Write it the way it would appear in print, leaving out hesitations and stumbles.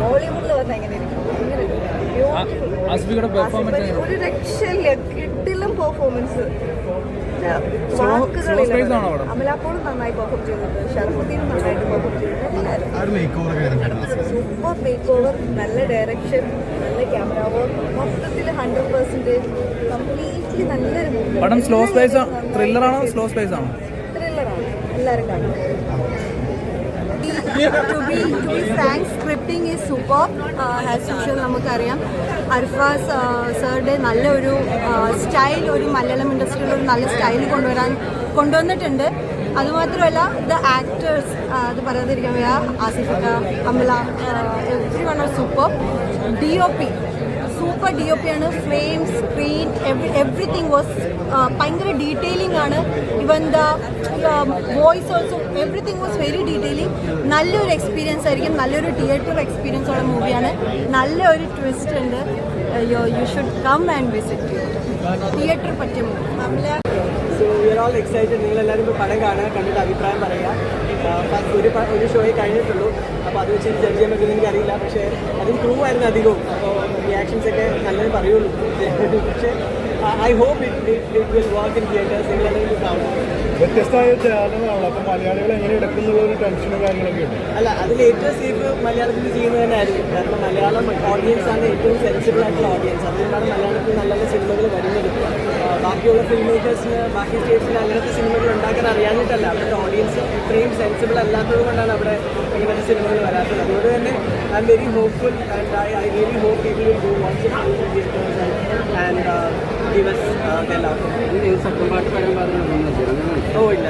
ബോളിവുഡിൽ വന്ന എങ്ങനെയായിരിക്കും ഒരു രക്ഷയില്ല, കിട്ടിലും പെർഫോമൻസ്. അമലാപ്പോളും നന്നായി പെർഫോം ചെയ്തിട്ടുണ്ട്, ഷറഫുദ്ദീനും നന്നായിട്ട് പെർഫോം ചെയ്തിട്ടുണ്ട്. സൂപ്പർ മേക്ക് ഓവർ, നല്ല ഡയറക്ഷൻ, നല്ല ക്യാമറ വർക്ക്, മൊത്തത്തിൽ 100% കംപ്ലീറ്റ്ലി നല്ലൊരു മൂവി. ത്രില്ലറാണോ സ്ലോ സ്പേസ് ആണോ? ത്രില്ലറാണ്, എല്ലാവരും കാണും. To be frank, scripting is superb. As usual നമുക്കറിയാം അർഫാസ് സാറുടെ നല്ലൊരു സ്റ്റൈൽ, ഒരു മലയാളം ഇൻഡസ്ട്രിയിൽ ഒരു നല്ല സ്റ്റൈൽ കൊണ്ടുവന്നിട്ടുണ്ട്. അതുമാത്രമല്ല ദ ആക്ടേഴ്സ്, അത് പറയാതിരിക്കാൻ വയ്യ, ആസിഫിക്ക, Amala, every one are super. DOP super DOP ആണ്. ഫ്രെയിം, സ്ക്രീൻ, എവ്രിതിങ് വാസ് ഭയങ്കര ഡീറ്റെയിലിംഗ് ആണ്. Even the voice also, everything was very detailing. നല്ലൊരു എക്സ്പീരിയൻസ് ആയിരിക്കും, നല്ലൊരു തിയേറ്റർ എക്സ്പീരിയൻസ് ഉള്ള മൂവിയാണ്. നല്ലൊരു ട്വിസ്റ്റ് ഉണ്ട്. You should come and visit. Theatre പറ്റിയ movie. So we are all excited. നിങ്ങളെല്ലാവരും ഇപ്പോൾ പടം കാണുക, കണ്ടിട്ട് അഭിപ്രായം പറയുക. ഒരു ഷോയെ കഴിഞ്ഞിട്ടുള്ളൂ, അപ്പോൾ അത് വെച്ച് ജഡ്ജ് ചെയ്യാൻ പറ്റുമെന്ന് എനിക്കറിയില്ല. പക്ഷേ അതിന് പ്രൂവ് ആയിരുന്നു അധികവും, അപ്പോൾ റിയാക്ഷൻസ് ഒക്കെ നല്ലത് പറയുള്ളൂ. പക്ഷേ I hope it will work in theatres. നിങ്ങളെല്ലാവരും കാണും. വ്യത്യസ്തമായ ചാനലാണല്ലോ, അപ്പോൾ മലയാളികൾ എങ്ങനെ എടുക്കുന്നുള്ള ഒരു ടെൻഷനും കാര്യങ്ങളൊക്കെ ഉണ്ട്. അല്ല, അതിൽ ഏറ്റവും സേഫ് മലയാളത്തിൽ ചെയ്യുന്നത് തന്നെയായിരുന്നു. കാരണം മലയാളം ഓഡിയൻസ് ആണ് ഏറ്റവും സെൻസിബിൾ ആയിട്ടുള്ള ഓഡിയൻസ്. അതുകൊണ്ടാണ് മലയാളത്തിൽ നല്ല നല്ല സിനിമകൾ വരുന്നത്. ബാക്കിയുള്ള ഫിലിം മേക്കേഴ്സിന്, ബാക്കി സ്റ്റേറ്റ്സിന് അങ്ങനത്തെ സിനിമകൾ ഉണ്ടാക്കാൻ അറിയാഞ്ഞിട്ടല്ല, അവരുടെ ഓഡിയൻസ് ഇത്രയും സെൻസിബിൾ അല്ലാത്തത് കൊണ്ടാണ് അവിടെ ഇങ്ങനത്തെ സിനിമകൾ വരാത്തത്. അതുകൊണ്ട് തന്നെ I am very hopeful and I really hope people will go watch and give us their love. Second part വരാൻ പറഞ്ഞു. ഓ ഇല്ല.